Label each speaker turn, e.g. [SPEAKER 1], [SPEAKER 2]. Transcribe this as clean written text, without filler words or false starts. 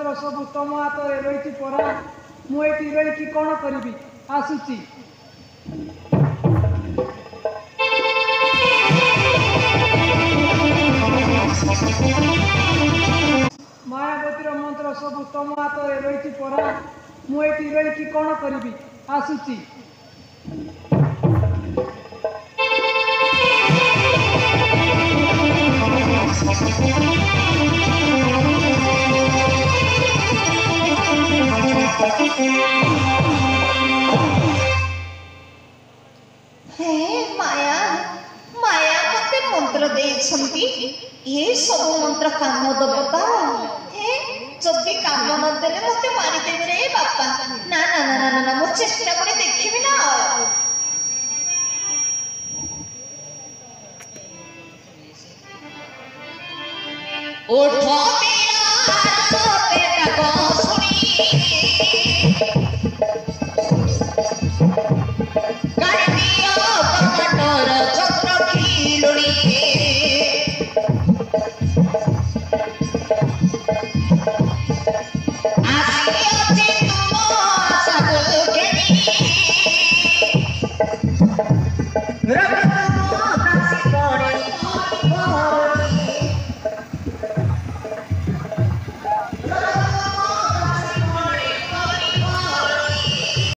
[SPEAKER 1] मंत्र सब तुम हाथ में रही परा मुझे रही कौन करी आसूची मायावतीर मंत्र सब तुम हाथ में रही परा मुझे रही कौन करी आसूची
[SPEAKER 2] माया माया मते मंत्र देछंती ये सब मंत्र काम दबता जदि काम न देले मते मारी देबे रे बापा ना ना ना ना ना मो चेष्टा करे देखिबी ना उठो मेरा बेटा बांसुरी
[SPEAKER 3] मेरा